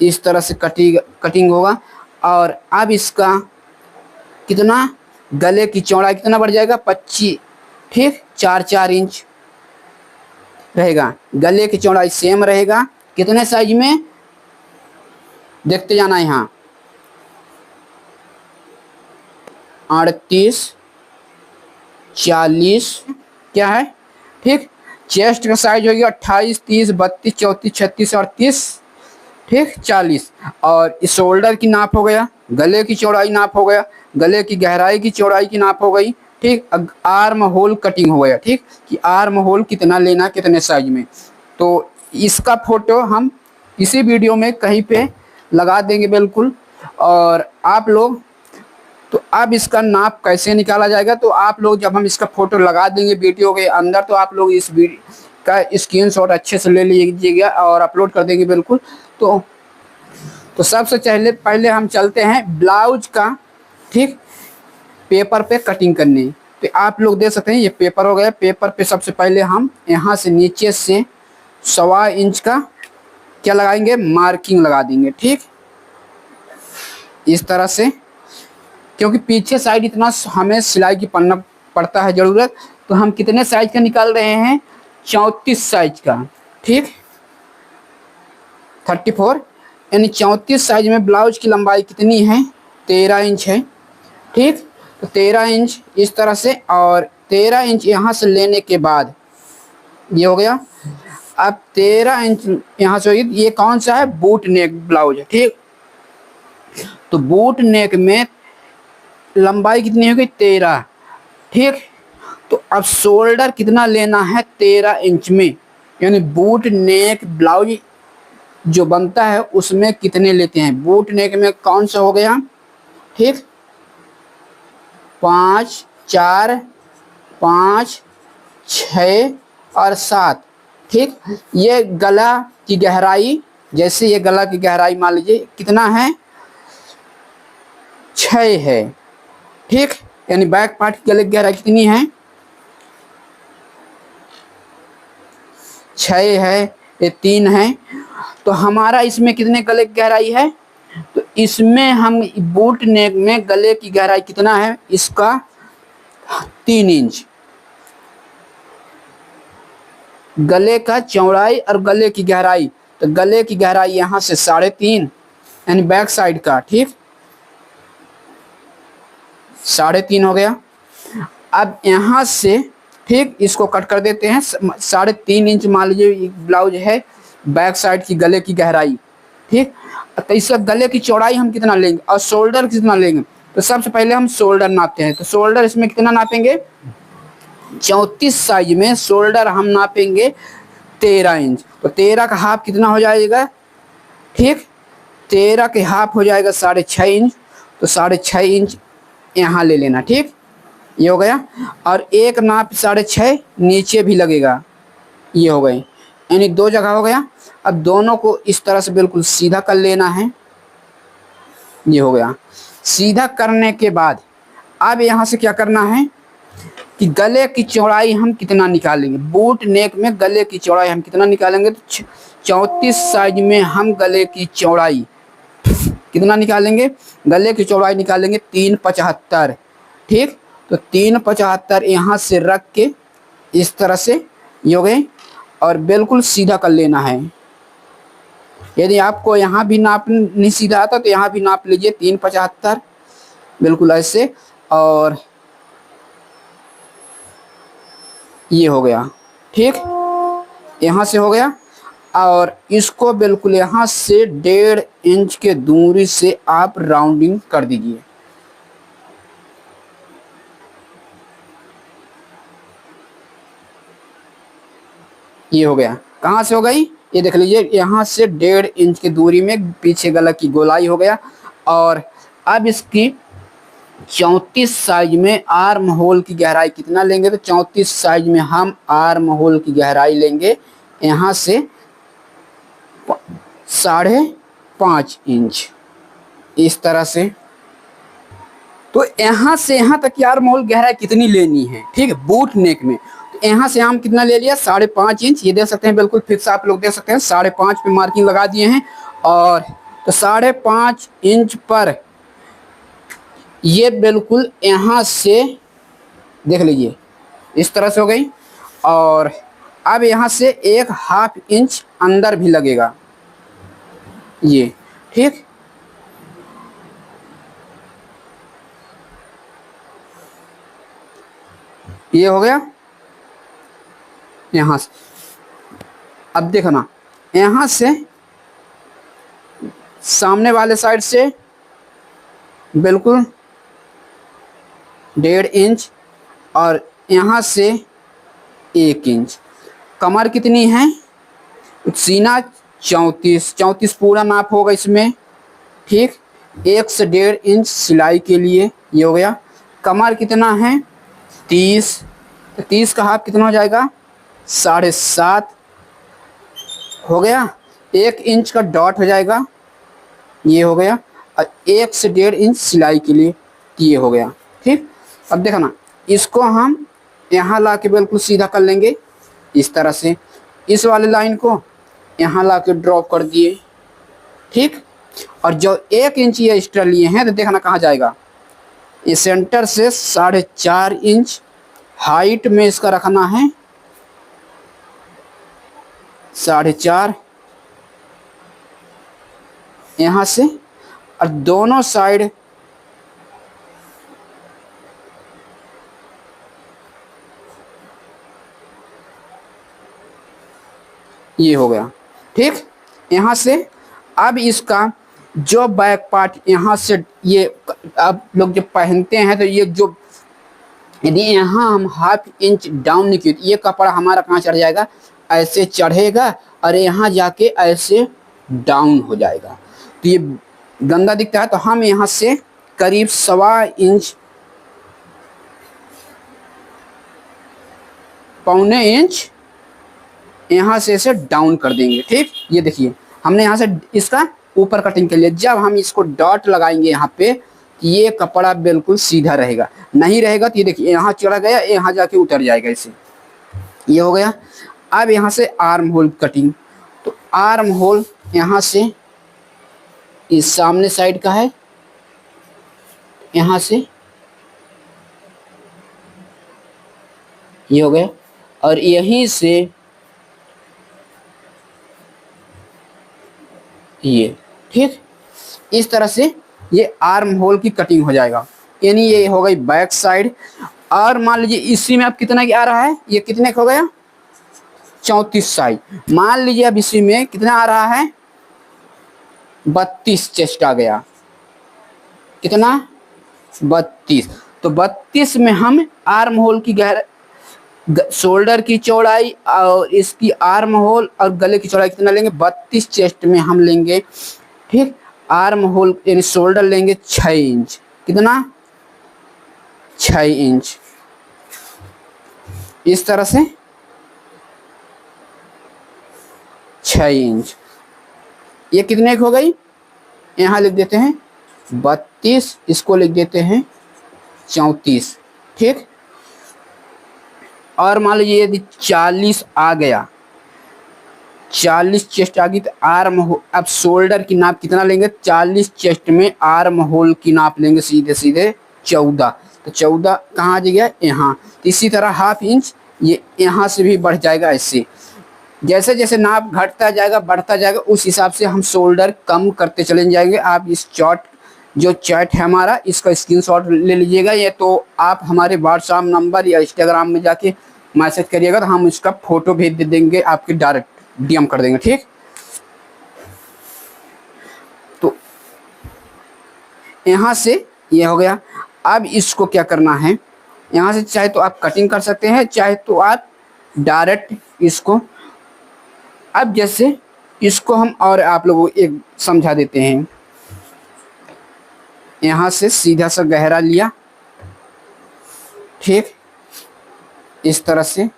इस तरह से कटिंग होगा। और अब इसका कितना, गले की चौड़ाई कितना बढ़ जाएगा, 25, ठीक, 4-4 इंच रहेगा। गले की चौड़ाई सेम रहेगा, कितने साइज में देखते जाना है यहाँ, 38, 40 क्या है, ठीक। चेस्ट का साइज हो गया 28, 30, 32, 34, 36 और 30, ठीक, 40। और इस शोल्डर की नाप हो गया, गले की चौड़ाई नाप हो गया, गले की गहराई की चौड़ाई की नाप हो गई, ठीक। आर्म होल कटिंग हो गया, ठीक, कि आर्म होल कितना लेना, कितने साइज में। तो इसका फोटो हम इसी वीडियो में कहीं पे लगा देंगे बिल्कुल। और आप लोग, तो अब इसका नाप कैसे निकाला जाएगा, तो आप लोग जब हम इसका फोटो लगा देंगे वीडियो के अंदर, तो आप लोग इस वीडियो का स्क्रीनशॉट अच्छे से ले लीजिएगा और अपलोड कर देंगे बिल्कुल। तो सबसे पहले हम चलते हैं ब्लाउज का, ठीक, पेपर पे कटिंग करने। तो आप लोग देख सकते हैं ये पेपर हो गया। पेपर पे सबसे पहले हम यहाँ से नीचे से 1.25 इंच का क्या लगाएंगे, मार्किंग लगा देंगे, ठीक, इस तरह से। क्योंकि पीछे साइड इतना हमें सिलाई की पन्ना पड़ता है ज़रूरत, तो हम कितने साइज का निकाल रहे हैं, 34 साइज का, ठीक, 34, यानी 34 साइज में ब्लाउज की लंबाई कितनी है, 13 इंच है, ठीक। तो 13 इंच इस तरह से, और 13 इंच यहाँ से लेने के बाद ये हो गया। अब 13 इंच यहाँ से, ये कौन सा है, बूट नेक ब्लाउज है, ठीक। तो बूट नेक में लंबाई कितनी होगी, 13, ठीक। तो अब शोल्डर कितना लेना है, 13 इंच में, यानी बूट नेक ब्लाउज जो बनता है उसमें कितने लेते हैं। बूट नेक में कौन सा हो गया, ठीक, 5, 4, 5, 6 और 7, ठीक। ये गला की गहराई, जैसे ये गला की गहराई मान लीजिए कितना है, 6 है, ठीक। यानी बैक पार्ट की गले की गहराई कितनी है, 6 है, ये 3 है। तो हमारा इसमें कितने गले की गहराई है, तो इसमें हम बूट नेक में गले की गहराई कितना है इसका, 3 इंच। गले का चौड़ाई और गले की गहराई, तो गले की गहराई यहाँ से 3.5, यानी बैक साइड का, ठीक, 3.5 हो गया। अब यहाँ से, ठीक, इसको कट कर देते हैं, 3.5 इंच मान लीजिए ब्लाउज है, बैक साइड की गले की गहराई, ठीक। तो इसका गले की चौड़ाई हम कितना लेंगे और शोल्डर कितना लेंगे। तो सबसे पहले हम शोल्डर नापते हैं। तो शोल्डर इसमें कितना नापेंगे, 34 साइज में शोल्डर हम नापेंगे 13 इंच। तो 13 का हाफ कितना हो जाएगा, ठीक, 13 के हाफ हो जाएगा 6.5 इंच। तो 6.5 इंच यहाँ ले लेना, ठीक, ये हो गया। और एक नाप 6.5 नीचे भी लगेगा, ये हो गई, यानी 2 जगह हो गया। अब दोनों को इस तरह से बिल्कुल सीधा कर लेना है, ये हो गया। सीधा करने के बाद अब यहाँ से क्या करना है कि गले की चौड़ाई हम कितना निकालेंगे। बूट नेक में गले की चौड़ाई हम कितना निकालेंगे, तो 34 साइज में हम गले की चौड़ाई कितना निकालेंगे, गले की चौड़ाई निकालेंगे 3.75, ठीक। तो 3.75 यहाँ से रख के इस तरह से ये हो गए, और बिल्कुल सीधा कर लेना है। यदि आपको यहाँ भी नाप नहीं सीधा आता तो यहाँ भी नाप लीजिए 3.75, बिल्कुल ऐसे। और ये हो गया, ठीक, यहाँ से हो गया। और इसको बिल्कुल यहाँ से 1.5 इंच के दूरी से आप राउंडिंग कर दीजिए। ये हो गया, कहाँ से हो गई, ये देख लीजिए, यहाँ से 1.5 इंच की दूरी में पीछे गला की गोलाई हो गया। और अब इसकी 34 साइज में आर्म होल की गहराई कितना लेंगे, तो 34 साइज में हम आर्म होल की गहराई लेंगे यहाँ से 5.5 इंच, इस तरह से। तो यहाँ से यहाँ तक की आर्म होल गहराई कितनी लेनी है, ठीक है, बूट नेक में। तो यहाँ से हम कितना ले लिया, 5.5 इंच, ये देख सकते हैं, बिल्कुल फिक्स आप लोग देख सकते हैं, 5.5 पे मार्किंग लगा दिए हैं। और तो 5.5 इंच पर ये बिल्कुल यहाँ से देख लीजिए इस तरह से हो गई। और अब यहाँ से 1/2 इंच अंदर भी लगेगा ये, ठीक। ये हो गया यहाँ से। अब देखो ना, यहाँ से सामने वाले साइड से बिल्कुल 1.5 इंच और यहाँ से 1 इंच। कमर कितनी है? सीना 34 पूरा नाप होगा इसमें, ठीक। 1 से 1.5 इंच सिलाई के लिए ये हो गया। कमर कितना है? 30, तो 30 का हाफ कितना हो जाएगा? 7.5 हो गया। 1 इंच का डॉट हो जाएगा, ये हो गया। और 1 से 1.5 इंच सिलाई के लिए ये हो गया, ठीक। अब देखो ना, इसको हम यहाँ ला के बिल्कुल सीधा कर लेंगे इस तरह से। इस वाले लाइन को यहाँ ला के ड्रॉप कर दिए, ठीक। और जो 1 इंच ये एक्स्ट्रा लिए हैं तो देखना कहाँ जाएगा, ये सेंटर से 4.5 इंच हाइट में इसका रखना है, 4.5 यहाँ से। और दोनों साइड ये हो गया, ठीक। यहाँ से अब इसका जो बैक पार्ट यहाँ से ये आप लोग जब पहनते हैं तो ये जो यदि यहाँ हम 1/2 इंच डाउन नहीं किए तो ये कपड़ा हमारा कहाँ चढ़ जाएगा? ऐसे चढ़ेगा और यहाँ जाके ऐसे डाउन हो जाएगा, तो ये गंदा दिखता है। तो हम यहाँ से करीब 1.25 इंच, 1.25 इंच यहाँ से इसे डाउन कर देंगे, ठीक। ये देखिए हमने यहाँ से इसका ऊपर कटिंग कर लिया। जब हम इसको डॉट लगाएंगे यहाँ पे, ये कपड़ा बिल्कुल सीधा रहेगा। नहीं रहेगा तो ये देखिए यहाँ चढ़ा गया, यहाँ जाके उतर जाएगा इसे। ये हो गया। अब यहाँ से आर्म होल कटिंग, तो आर्म होल यहाँ से इस सामने साइड का है, यहाँ से ये हो गया। और यहीं से ये, ठीक। इस तरह से ये आर्म होल की कटिंग हो जाएगा, यानी ये हो गई बैक साइड। और मान लीजिए इसी में अब कितना की आ रहा है, ये कितने का हो गया? 34 साइज। मान लीजिए अब इसी में कितना आ रहा है? 32 चेस्ट आ गया। कितना? 32। तो 32 में हम आर्म होल की शोल्डर की चौड़ाई और इसकी आर्म होल और गले की चौड़ाई कितना लेंगे? 32 चेस्ट में हम लेंगे, ठीक। आर्म होल यानी शोल्डर लेंगे 6 इंच। कितना? 6 इंच। इस तरह से 6 इंच। ये कितने की हो गई? यहाँ लिख देते हैं 32, इसको लिख देते हैं 34, ठीक। और मान लीजिए यदि 40 आ गया, 40 चेस्ट आ गई तो आर्म होल, अब शोल्डर की नाप कितना लेंगे? 40 चेस्ट में आर्म होल की नाप लेंगे सीधे सीधे 14। तो 14 कहाँ आ जाएगा? यहाँ। तो इसी तरह 1/2 इंच ये यहाँ से भी बढ़ जाएगा। ऐसे जैसे जैसे नाप घटता जाएगा बढ़ता जाएगा उस हिसाब से हम शोल्डर कम करते चले जाएंगे। आप इस चार्ट जो चैट है हमारा, इसका स्क्रीनशॉट ले लीजिएगा। ये तो आप हमारे व्हाट्सएप नंबर या इंस्टाग्राम में जाके मैसेज करिएगा तो हम इसका फोटो भेज दे देंगे, आपके डायरेक्ट डीएम कर देंगे, ठीक। तो यहाँ से ये हो गया। अब इसको क्या करना है, यहाँ से चाहे तो आप कटिंग कर सकते हैं, चाहे तो आप डायरेक्ट इसको, अब जैसे इसको हम और आप लोगों को एक समझा देते हैं। यहाँ से सीधा सा गहरा लिया, ठीक, इस तरह से।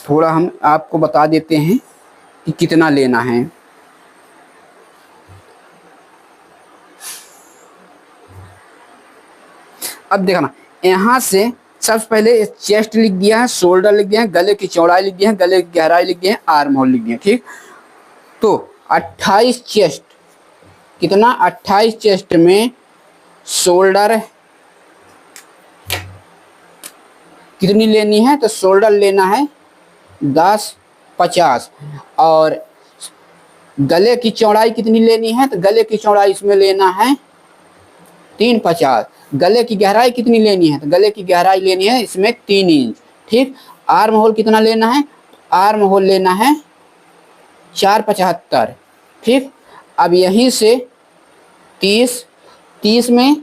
थोड़ा हम आपको बता देते हैं कि कितना लेना है। अब देखना, यहाँ से सबसे पहले चेस्ट लिख दिया है, शोल्डर लिख दिया है, गले की चौड़ाई लिख दिया है, गले की गहराई लिख दिया है, आर्म होल लिख दिया है। ठीक, तो 28 चेस्ट, कितना 28 चेस्ट में शोल्डर कितनी लेनी है, तो शोल्डर लेना है 10-50 और गले की चौड़ाई कितनी लेनी है, तो गले की चौड़ाई इसमें लेना है 3-50। गले की गहराई कितनी लेनी है, तो गले की गहराई लेनी है इसमें 3 इंच। ठीक, आर्म होल कितना लेना है, आर्म होल लेना है 4-75। ठीक, अब यहीं से 30 में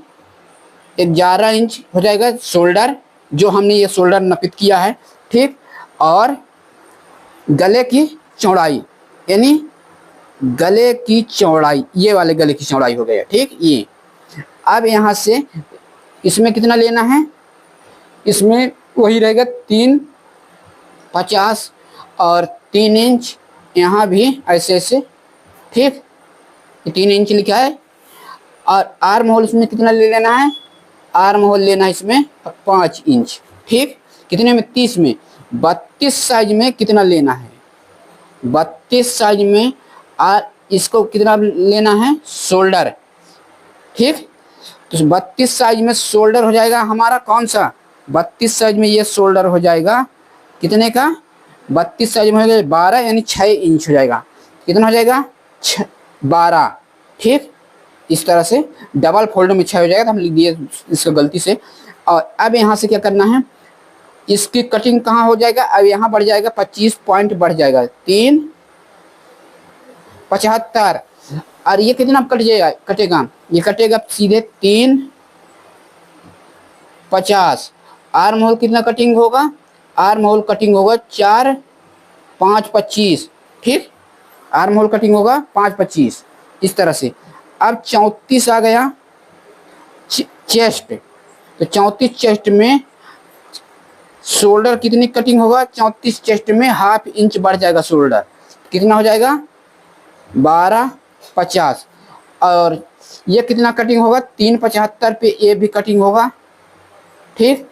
11 इंच हो जाएगा शोल्डर, जो हमने ये शोल्डर नापित किया है। ठीक, और गले की चौड़ाई यानी गले की चौड़ाई, ये वाले गले की चौड़ाई हो गया। ठीक, ये अब यहाँ से इसमें कितना लेना है, इसमें वही रहेगा 3-50 और 3 इंच यहाँ भी ऐसे ऐसे। ठीक, 3 इंच लिखा है और आर्म होल इसमें कितना ले लेना है, आर्म होल लेना है इसमें 5 इंच। ठीक, कितने में 30 में 32 साइज में कितना लेना है, 32 साइज में इसको कितना लेना है शोल्डर। ठीक, तो 32 साइज में शोल्डर हो जाएगा हमारा कौन सा, 32 साइज में ये शोल्डर हो जाएगा कितने का, 32 साइज में हो जाएगा 12 यानी 6 इंच हो जाएगा। कितना हो जाएगा 12। ठीक, इस तरह से डबल फोल्ड में 6 हो जाएगा, तो हम लिख दिए इसको गलती से। और अब यहाँ से क्या करना है, इसकी कटिंग कहाँ हो जाएगा, अब यहाँ बढ़ जाएगा 25 पॉइंट बढ़ जाएगा 3-75 और ये कितना कट जाएगा, कटेगा ये कटेगा सीधे 3-50। आर्म होल कितना कटिंग होगा, आर्म होल कटिंग होगा 4-5-25। ठीक, आर्म होल कटिंग होगा 5-25 इस तरह से। अब 34 आ गया चेस्ट, तो 34 चेस्ट में शोल्डर कितनी कटिंग होगा, 34 चेस्ट में ½ इंच बढ़ जाएगा शोल्डर, कितना हो जाएगा 12-50 और ये कितना कटिंग होगा 3-75 पे ये भी कटिंग होगा। ठीक,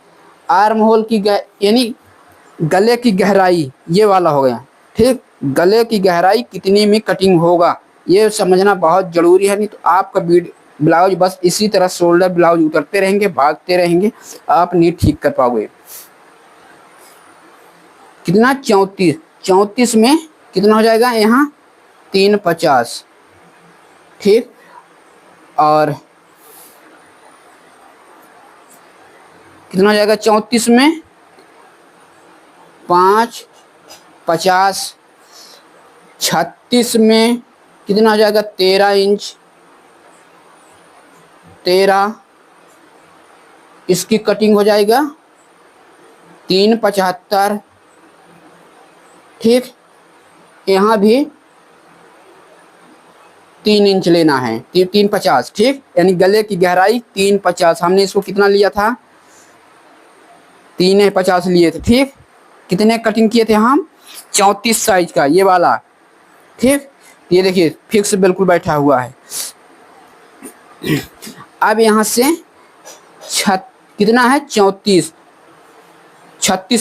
आर्म होल की यानी गले की गहराई ये वाला हो गया। ठीक, गले की गहराई कितनी में कटिंग होगा ये समझना बहुत ज़रूरी है, नहीं तो आपका ब्लाउज बस इसी तरह शोल्डर ब्लाउज उतरते रहेंगे, भागते रहेंगे, आप नहीं ठीक कर पाओगे। कितना 34 में कितना हो जाएगा यहाँ 3-50। ठीक, और कितना हो जाएगा 34 में 5-50, 36 में कितना हो जाएगा 13 इंच, 13 इसकी कटिंग हो जाएगा 3-75। ठीक, यहाँ भी 3 इंच लेना है 3-50। ठीक, यानी गले की गहराई 3-50, हमने इसको कितना लिया था 3-50 लिए थे। ठीक, कितने कटिंग किए थे हम 34 साइज का ये वाला। ठीक, ये देखिए फिक्स बिल्कुल बैठा हुआ है। अब यहाँ से कितना है 36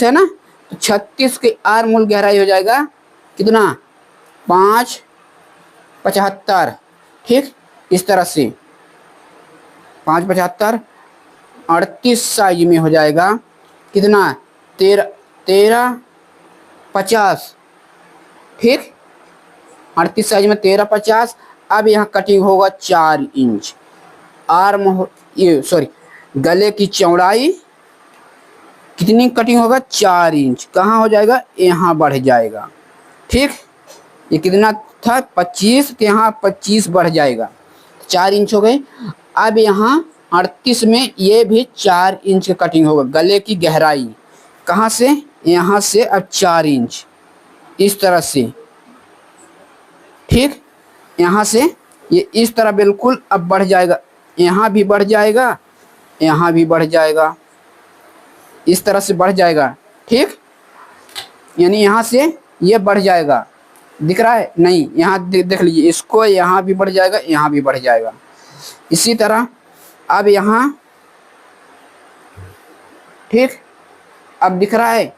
है ना, तो 36 के आर्म होल गहराई हो जाएगा कितना 5-75। ठीक, इस तरह से 5-75 38 साइज में हो जाएगा कितना 13-50। ठीक, 38 साइज में 13-50। अब यहाँ कटिंग होगा 4 इंच, गले की चौड़ाई कितनी कटिंग होगा 4 इंच, कहाँ हो जाएगा यहाँ बढ़ जाएगा। ठीक, ये कितना था 25, तो यहाँ 25 बढ़ जाएगा 4 इंच हो गए। अब यहाँ 38 में ये भी 4 इंच का कटिंग होगा, गले की गहराई कहाँ से यहाँ से अब 4 इंच इस तरह से। ठीक, यहाँ से ये इस तरह बिल्कुल अब बढ़ जाएगा, यहाँ भी बढ़ जाएगा, यहाँ भी बढ़ जाएगा, इस तरह से बढ़ जाएगा। ठीक, यानी यहाँ से ये बढ़ जाएगा, दिख रहा है नहीं, यहाँ देख लीजिए इसको, यहाँ भी बढ़ जाएगा, यहाँ भी बढ़ जाएगा इसी तरह। अब यहाँ ठीक अब दिख रहा है,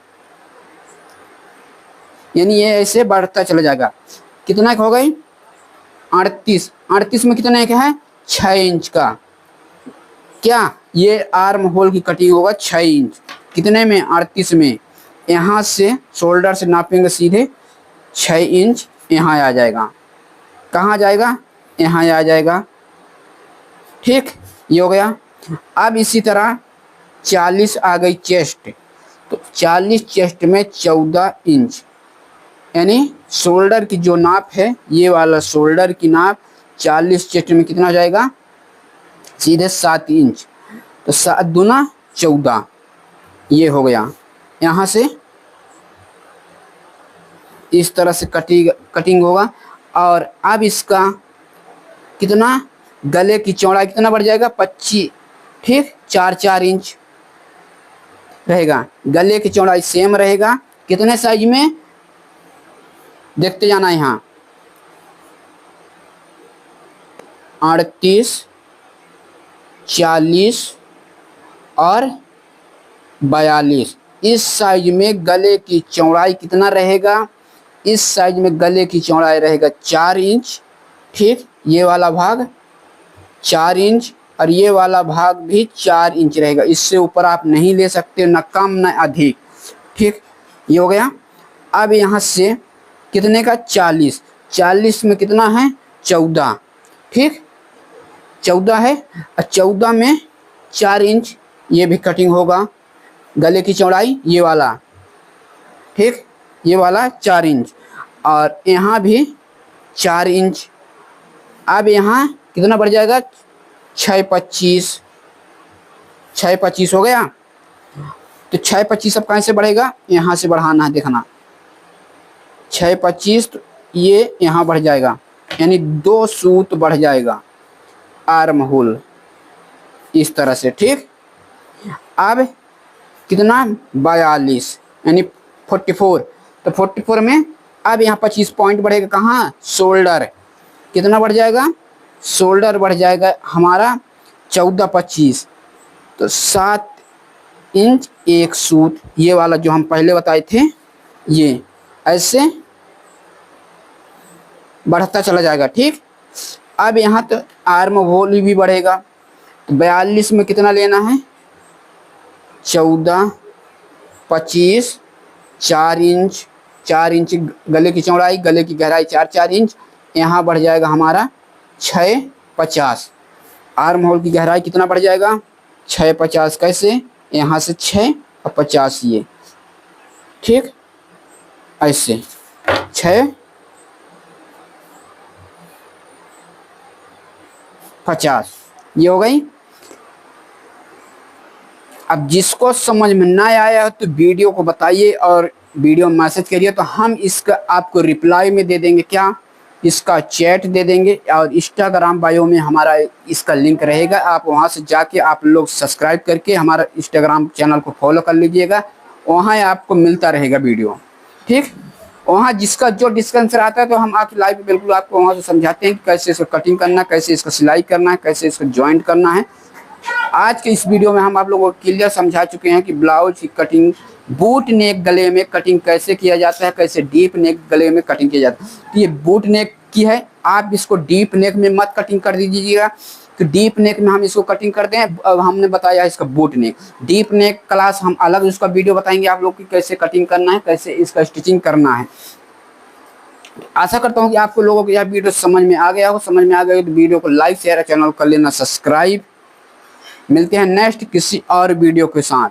यानी ये ऐसे बढ़ता चला जाएगा। कितना हो गई 38, 38 में कितना का है 6 इंच का, क्या ये आर्म होल की कटिंग होगा 6 इंच। कितने में 38 में, यहाँ से शोल्डर से नापेंगे सीधे 6 इंच, यहाँ आ जाएगा, कहाँ जाएगा यहाँ आ जाएगा, ठीक ये हो गया। अब इसी तरह 40 आ गई चेस्ट, तो 40 चेस्ट में 14 इंच, यानी शोल्डर की जो नाप है ये वाला शोल्डर की नाप 40 चेस्ट में कितना हो जाएगा सीधे 7 इंच, तो 7 दूना 14, ये हो गया। यहाँ से इस तरह से कटिंग होगा। और अब इसका कितना गले की चौड़ाई कितना बढ़ जाएगा 25, ठीक 4-4 इंच रहेगा। गले की चौड़ाई सेम रहेगा, कितने साइज में देखते जाना है यहाँ 38, 40 और 42, इस साइज में गले की चौड़ाई कितना रहेगा, इस साइज में गले की चौड़ाई रहेगा 4 इंच, ठीक ये वाला भाग 4 इंच और ये वाला भाग भी 4 इंच रहेगा, इससे ऊपर आप नहीं ले सकते, न कम न अधिक, ठीक ये हो गया। अब यहाँ से कितने का 40, 40 में कितना है 14, ठीक 14 है, और 14 में 4 इंच ये भी कटिंग होगा, गले की चौड़ाई ये वाला, ठीक ये वाला 4 इंच और यहाँ भी 4 इंच। अब यहाँ कितना बढ़ जाएगा 6-25, 6-25 हो गया, तो 6-25 अब कहाँ से बढ़ेगा, यहाँ से बढ़ाना है, देखना 6-25 तो ये यहाँ बढ़ जाएगा, यानी 2 सूत बढ़ जाएगा आर्म होल इस तरह से, ठीक। अब कितना 42 यानी 44, तो 44 में अब यहाँ 25 पॉइंट बढ़ेगा, कहाँ शोल्डर, कितना बढ़ जाएगा शोल्डर बढ़ जाएगा हमारा 14-25, तो 7 इंच 1 सूत, ये वाला जो हम पहले बताए थे ये ऐसे बढ़ता चला जाएगा, ठीक। अब यहाँ तो आर्म होल भी बढ़ेगा, तो 42 में कितना लेना है 14, 25, 4 इंच, 4 इंच गले की चौड़ाई, गले की गहराई 4-4 इंच, यहाँ बढ़ जाएगा हमारा 6-50, आर्म होल की गहराई कितना बढ़ जाएगा 6-50, कैसे यहाँ से 6 और 50 ये, ठीक ऐसे 6-50 ये हो गई। अब जिसको समझ में ना आया तो वीडियो को बताइए और वीडियो में मैसेज करिए, तो हम इसका आपको रिप्लाई में दे देंगे, क्या इसका चैट दे देंगे, और इंस्टाग्राम बायो में हमारा इसका लिंक रहेगा, आप वहां से जाके आप लोग सब्सक्राइब करके हमारा इंस्टाग्राम चैनल को फॉलो कर लीजिएगा, वहाँ आपको मिलता रहेगा वीडियो, ठीक। वहाँ जिसका जो डिस्कशन आता है तो हम आप लाइव बिल्कुल आपको वहाँ से समझाते हैं कि कैसे इसको कटिंग करना है, कैसे इसको सिलाई करना है, कैसे इसको जॉइंट करना है। आज के इस वीडियो में हम आप लोगों को क्लियर समझा चुके हैं कि ब्लाउज की कटिंग बूट नेक गले में कटिंग कैसे किया जाता है, कैसे डीप नेक गले में कटिंग किया जाता है। तो ये बूट नेक की है, आप इसको डीप नेक में मत कटिंग कर दीजिएगा, तो डीप नेक में हम इसको कटिंग करते हैं। अब हमने बताया इसका बूट नेक, डीप नेक क्लास हम अलग उसका वीडियो बताएंगे आप लोग की कैसे कटिंग करना है, कैसे इसका स्टिचिंग करना है। आशा करता हूँ कि आपको लोगों को यह वीडियो समझ में आ गया हो, समझ में आ गया तो वीडियो को लाइक शेयर चैनल कर लेना सब्सक्राइब। मिलते हैं नेक्स्ट किसी और वीडियो के साथ।